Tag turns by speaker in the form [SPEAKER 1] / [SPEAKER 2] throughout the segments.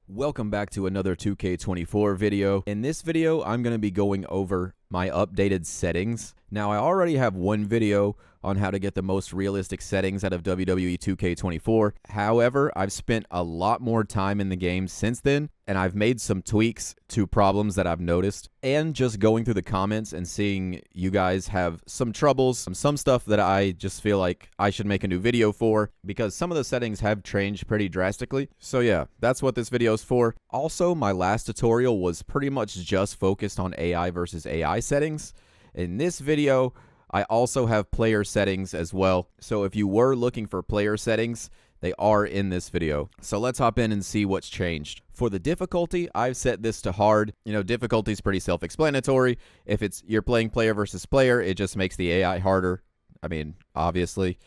[SPEAKER 1] Welcome back to another 2K24 video. In this video, I'm going to be going over my updated settings. Now, I already have one video on how to get the most realistic settings out of WWE 2K24. However, I've spent a lot more time in the game since then, and I've made some tweaks to problems that I've noticed. And just going through the comments and seeing you guys have some troubles, some stuff that I just feel like I should make a new video for, because some of the settings have changed pretty drastically. So yeah, that's what this video is for. Also, my last tutorial was pretty much just focused on AI versus AI settings. In this video, I also have player settings as well. So if you were looking for player settings, they are in this video. So let's hop in and see what's changed. For the difficulty, I've set this to hard. You know, difficulty is pretty self-explanatory. If you're playing player versus player, it just makes the AI harder. I mean, obviously.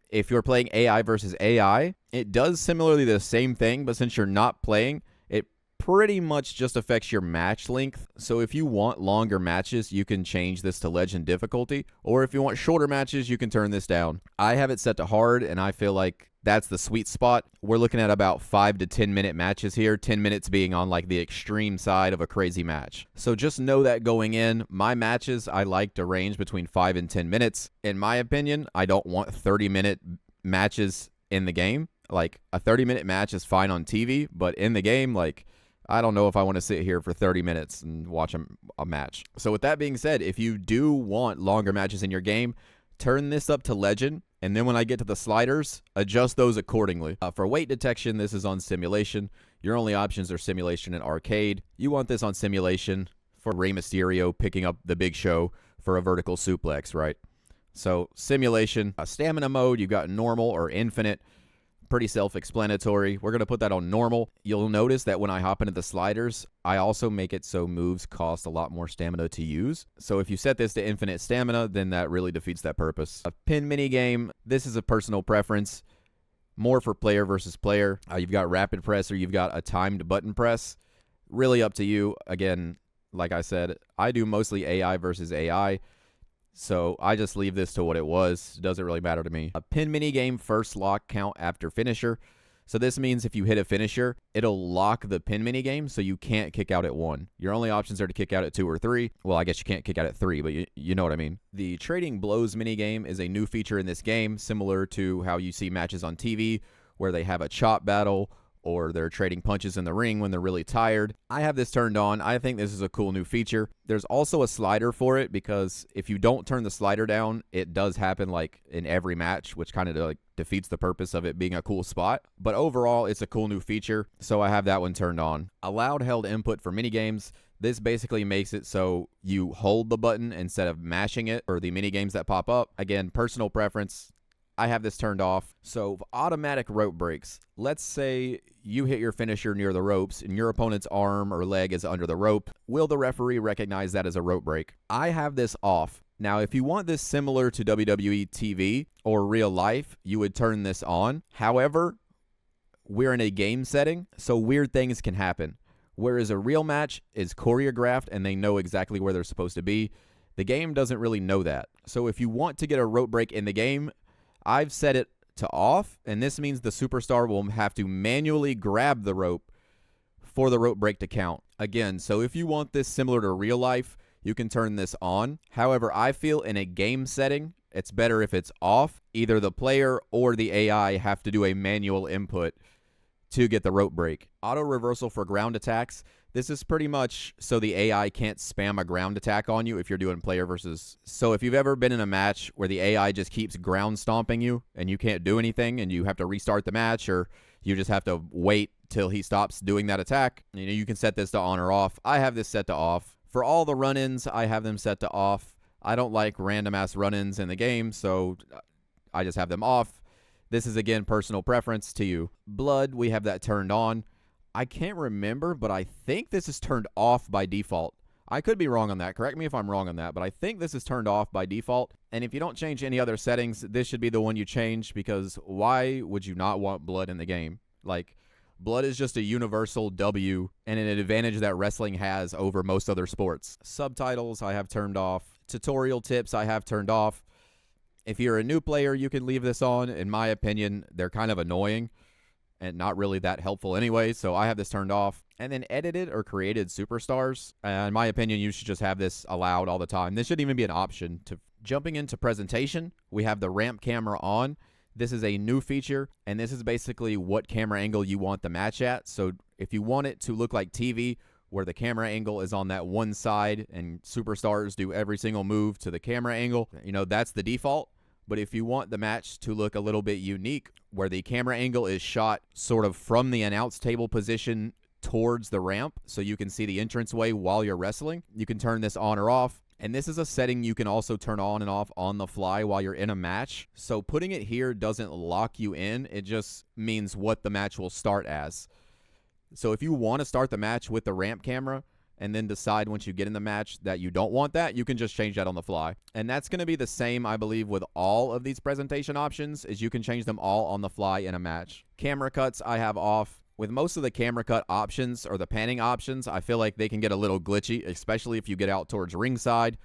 [SPEAKER 1] If you're playing AI versus AI, it does similarly the same thing, but since you're not playing, it pretty much just affects your match length. So if you want longer matches, you can change this to legend difficulty, or if you want shorter matches, you can turn this down. I have it set to hard, and I feel like that's the sweet spot. We're looking at about 5 to 10 minute matches here, 10 minutes being on like the extreme side of a crazy match. So just know that going in, my matches, I like to range between 5 and 10 minutes. In my opinion, I don't want 30-minute matches in the game. Like a 30-minute match is fine on TV, but in the game, like, I don't know if I want to sit here for 30 minutes and watch a match. So with that being said, if you do want longer matches in your game, turn this up to legend. And then when I get to the sliders, adjust those accordingly. For weight detection, this is on simulation. Your only options are simulation and arcade. You want this on simulation for Rey Mysterio picking up the Big Show for a vertical suplex, right? So simulation, stamina mode, you've got normal or infinite. Pretty self-explanatory. We're going to put that on normal. You'll notice that when I hop into the sliders, I also make it so moves cost a lot more stamina to use. So if you set this to infinite stamina, then that really defeats that purpose. A pin mini game, this is a personal preference. More for player versus player. You've got rapid press or you've got a timed button press. Really up to you. Again, like I said, I do mostly AI versus AI. So I just leave this to what it was. It doesn't really matter to me. A pin mini game first lock count after finisher. So this means if you hit a finisher, it'll lock the pin mini game so you can't kick out at 1. Your only options are to kick out at 2 or 3. Well, I guess you can't kick out at 3, but you know what I mean. The trading blows mini game is a new feature in this game, similar to how you see matches on TV where they have a chop battle or they're trading punches in the ring when they're really tired. I have this turned on. I think this is a cool new feature. There's also a slider for it because if you don't turn the slider down, it does happen like in every match, which kind of like defeats the purpose of it being a cool spot. But overall, it's a cool new feature, so I have that one turned on. Allowed held input for minigames. This basically makes it so you hold the button instead of mashing it for the minigames that pop up. Again, personal preference. I have this turned off. So automatic rope breaks. Let's say you hit your finisher near the ropes and your opponent's arm or leg is under the rope. Will the referee recognize that as a rope break? I have this off. Now, if you want this similar to WWE TV or real life, you would turn this on. However, we're in a game setting, so weird things can happen. Whereas a real match is choreographed and they know exactly where they're supposed to be, the game doesn't really know that. So if you want to get a rope break in the game, I've set it to off, and this means the superstar will have to manually grab the rope for the rope break to count. Again, so if you want this similar to real life, you can turn this on. However, I feel in a game setting, it's better if it's off. Either the player or the AI have to do a manual input to get the rope break. Auto reversal for ground attacks. This is pretty much so the AI can't spam a ground attack on you if you're doing player versus. So if you've ever been in a match where the AI just keeps ground stomping you and you can't do anything and you have to restart the match or you just have to wait till he stops doing that attack, you know, you can set this to on or off. I have this set to off. For all the run-ins, I have them set to off. I don't like random-ass run-ins in the game, so I just have them off. This is, again, personal preference to you. Blood, we have that turned on. I can't remember, but I think this is turned off by default. I could be wrong on that. Correct me if I'm wrong on that, but I think this is turned off by default. And if you don't change any other settings, this should be the one you change, because why would you not want blood in the game? Like, blood is just a universal W and an advantage that wrestling has over most other sports. Subtitles, I have turned off. Tutorial tips, I have turned off. If you're a new player, you can leave this on. In my opinion, they're kind of annoying. and not really that helpful anyway, so I have this turned off. And then edited or created superstars. In my opinion, you should just have this allowed all the time. This shouldn't even be an option. Jumping into presentation, we have the ramp camera on. This is a new feature, and this is basically what camera angle you want the match at. So if you want it to look like TV, where the camera angle is on that one side and superstars do every single move to the camera angle, that's the default. But if you want the match to look a little bit unique, where the camera angle is shot sort of from the announce table position towards the ramp so you can see the entranceway while you're wrestling, you can turn this on or off. And this is a setting you can also turn on and off on the fly while you're in a match. So putting it here doesn't lock you in. It just means what the match will start as. So if you want to start the match with the ramp camera and then decide once you get in the match that you don't want that, you can just change that on the fly. And that's going to be the same, I believe, with all of these presentation options, is you can change them all on the fly in a match. Camera cuts I have off. With most of the camera cut options or the panning options, I feel like they can get a little glitchy, especially if you get out towards ringside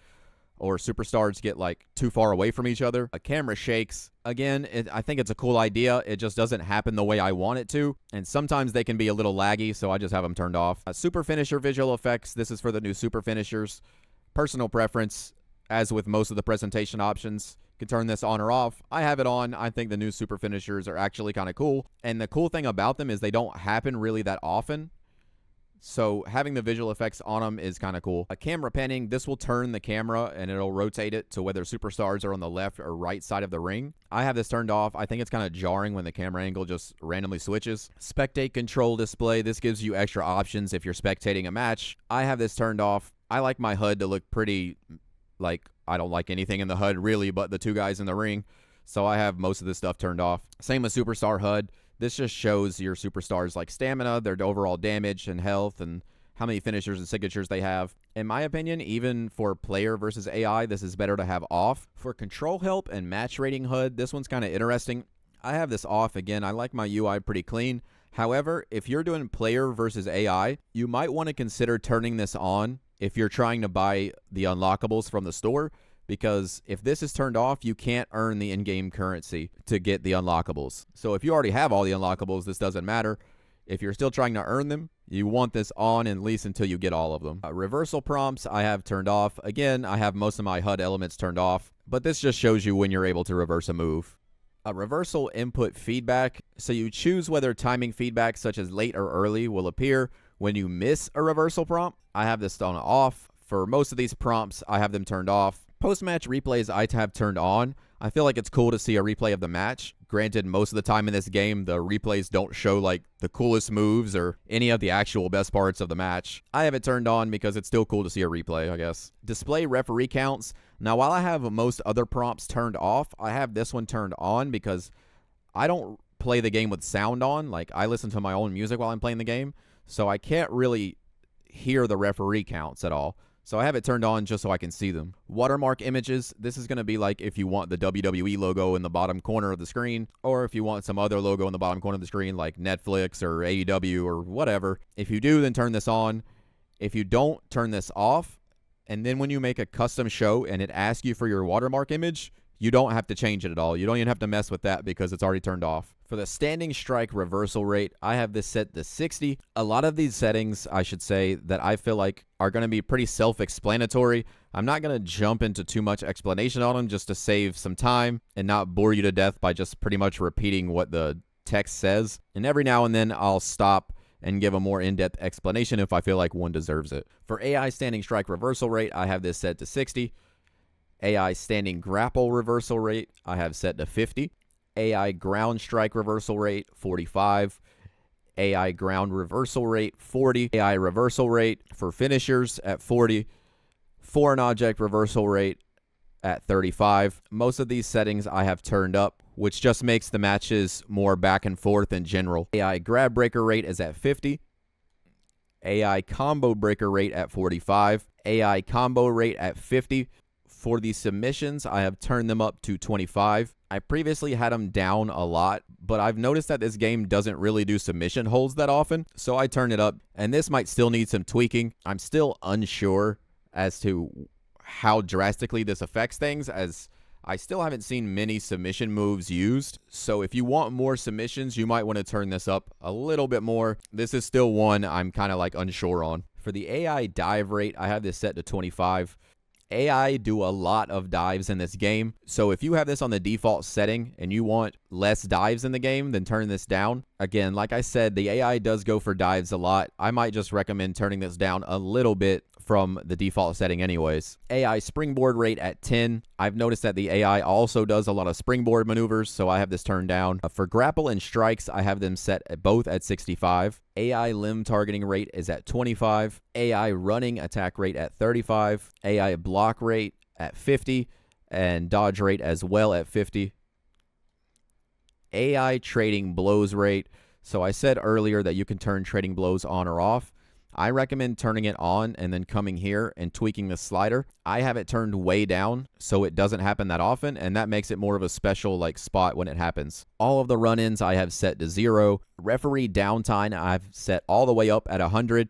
[SPEAKER 1] or superstars get like too far away from each other. A camera shakes. Again, I think it's a cool idea. It just doesn't happen the way I want it to. And sometimes they can be a little laggy, so I just have them turned off. Super finisher visual effects. This is for the new super finishers. Personal preference, as with most of the presentation options. You can turn this on or off. I have it on. I think the new super finishers are actually kind of cool. And the cool thing about them is they don't happen really that often. So having the visual effects on them is kind of cool. A camera panning, this will turn the camera and it'll rotate it to whether superstars are on the left or right side of the ring. I have this turned off. I think it's kind of jarring when the camera angle just randomly switches. Spectate control display. This gives you extra options if you're spectating a match. I have this turned off. I like my HUD to look pretty, I don't like anything in the HUD really but the two guys in the ring. So I have most of this stuff turned off. Same with superstar HUD. This just shows your superstars stamina, their overall damage and health, and how many finishers and signatures they have. In my opinion, even for player versus AI, this is better to have off. For control help and match rating HUD, this one's kind of interesting. I have this off. Again, I like my UI pretty clean. However, if you're doing player versus AI, you might want to consider turning this on if you're trying to buy the unlockables from the store. Because if this is turned off, you can't earn the in-game currency to get the unlockables. So if you already have all the unlockables, this doesn't matter. If you're still trying to earn them, you want this on at least until you get all of them. Reversal prompts I have turned off. Again, I have most of my HUD elements turned off, but this just shows you when you're able to reverse a move. Reversal input feedback. So you choose whether timing feedback such as late or early will appear when you miss a reversal prompt. I have this on off. For most of these prompts, I have them turned off. Post-match replays I have turned on. I feel like it's cool to see a replay of the match. Granted, most of the time in this game, the replays don't show the coolest moves or any of the actual best parts of the match. I have it turned on because it's still cool to see a replay, I guess. Display referee counts. Now, while I have most other prompts turned off, I have this one turned on because I don't play the game with sound on. I listen to my own music while I'm playing the game, so I can't really hear the referee counts at all. So I have it turned on just so I can see them. Watermark images. This is going to be if you want the WWE logo in the bottom corner of the screen, or if you want some other logo in the bottom corner of the screen like Netflix or AEW or whatever. If you do, then turn this on. If you don't, turn this off. And then when you make a custom show and it asks you for your watermark image, you don't have to change it at all. You don't even have to mess with that because it's already turned off. For the standing strike reversal rate, I have this set to 60. A lot of these settings, I should say, that I feel like are going to be pretty self-explanatory. I'm not going to jump into too much explanation on them just to save some time and not bore you to death by just pretty much repeating what the text says. And every now and then I'll stop and give a more in-depth explanation if I feel like one deserves it. For AI standing strike reversal rate, I have this set to 60. AI standing grapple reversal rate, I have set to 50. AI ground strike reversal rate, 45. AI ground reversal rate, 40. AI reversal rate for finishers at 40. Foreign object reversal rate at 35. Most of these settings I have turned up, which just makes the matches more back and forth in general. AI grab breaker rate is at 50. AI combo breaker rate at 45. AI combo rate at 50. For the submissions, I have turned them up to 25. I previously had them down a lot, but I've noticed that this game doesn't really do submission holds that often, so I turned it up, and this might still need some tweaking. I'm still unsure as to how drastically this affects things, as I still haven't seen many submission moves used, so if you want more submissions, you might want to turn this up a little bit more. This is still one I'm kind of like unsure on. For the AI dive rate, I have this set to 25. AI do a lot of dives in this game, so if you have this on the default setting and you want less dives in the game, then turn this down. Again, like I said, the AI does go for dives a lot. I might just recommend turning this down a little bit from the default setting anyways. AI springboard rate at 10. I've noticed that the AI also does a lot of springboard maneuvers, so I have this turned down. For grapple and strikes, I have them set at both at 65. AI limb targeting rate is at 25. AI running attack rate at 35. AI block rate at 50. And dodge rate as well at 50. AI trading blows rate. So I said earlier that you can turn trading blows on or off. I recommend turning it on and then coming here and tweaking the slider. I have it turned way down so it doesn't happen that often, and that makes it more of a special like spot when it happens. All of the run-ins I have set to 0. Referee downtime I've set all the way up at 100.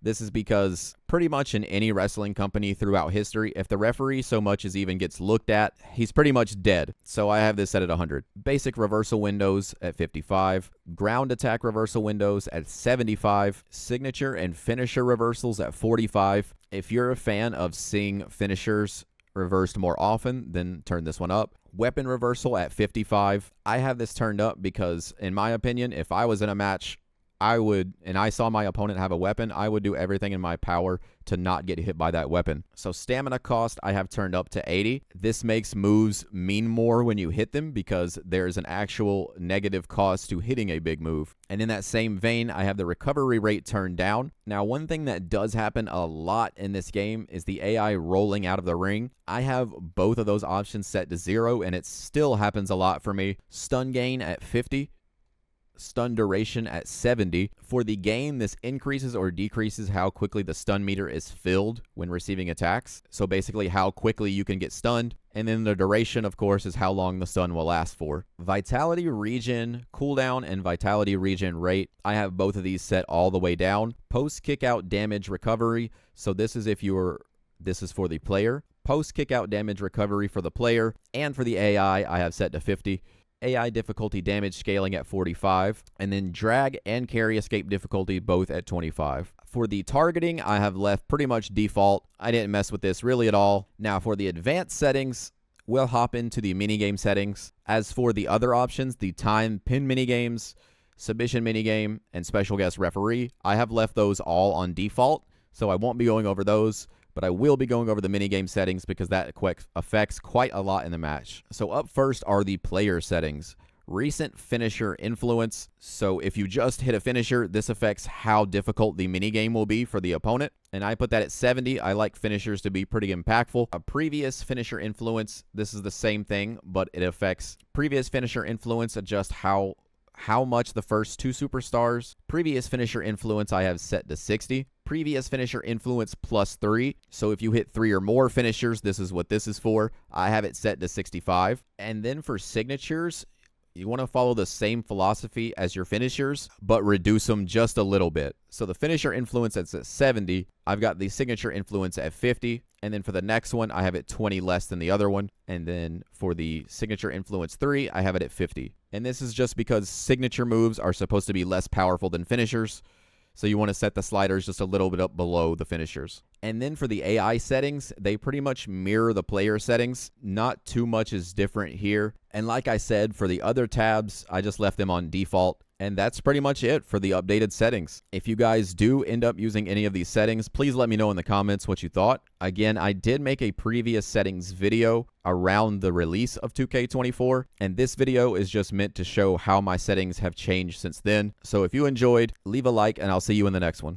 [SPEAKER 1] This is because pretty much in any wrestling company throughout history, if the referee so much as even gets looked at, he's pretty much dead. So I have this set at 100. Basic reversal windows at 55. Ground attack reversal windows at 75. Signature and finisher reversals at 45. If you're a fan of seeing finishers reversed more often, then turn this one up. Weapon reversal at 55. I have this turned up because, in my opinion, if I was in a match, and I saw my opponent have a weapon, I would do everything in my power to not get hit by that weapon. So stamina cost I have turned up to 80. This makes moves mean more when you hit them because there's an actual negative cost to hitting a big move. And in that same vein, I have the recovery rate turned down. Now, one thing that does happen a lot in this game is the AI rolling out of the ring. I have both of those options set to 0, and it still happens a lot for me. Stun gain at 50. Stun duration at 70. For the gain, this increases or decreases how quickly the stun meter is filled when receiving attacks. So basically how quickly you can get stunned. And then the duration, of course, is how long the stun will last for. Vitality regen cooldown and vitality regen rate. I have both of these set all the way down. Post kick out damage recovery. So this is for the player. Post kick out damage recovery for the player. And for the AI, I have set to 50. AI difficulty damage scaling at 45, and then drag and carry escape difficulty both at 25. For the targeting, I have left pretty much default. I didn't mess with this really at all. Now for the advanced settings, we'll hop into the minigame settings. As for the other options, the time pin minigames, submission minigame, and special guest referee, I have left those all on default, so I won't be going over those. But I will be going over the minigame settings because that affects quite a lot in the match. So up first are the player settings. Recent finisher influence. So if you just hit a finisher, this affects how difficult the minigame will be for the opponent. And I put that at 70. I like finishers to be pretty impactful. A previous finisher influence, this is the same thing, but it affects previous finisher influence, adjust how much the first 2 superstars. Previous finisher influence I have set to 60. Previous finisher influence plus 3. So if you hit 3 or more finishers, this is what this is for. I have it set to 65. And then for signatures, you want to follow the same philosophy as your finishers, but reduce them just a little bit. So the finisher influence is at 70. I've got the signature influence at 50. And then for the next one, I have it 20 less than the other one. And then for the signature influence 3, I have it at 50. And this is just because signature moves are supposed to be less powerful than finishers. So you want to set the sliders just a little bit up below the finishers. And then for the AI settings, they pretty much mirror the player settings. Not too much is different here. And like I said, for the other tabs, I just left them on default. And that's pretty much it for the updated settings. If you guys do end up using any of these settings, please let me know in the comments what you thought. Again, I did make a previous settings video around the release of 2K24, and this video is just meant to show how my settings have changed since then. So if you enjoyed, leave a like, and I'll see you in the next one.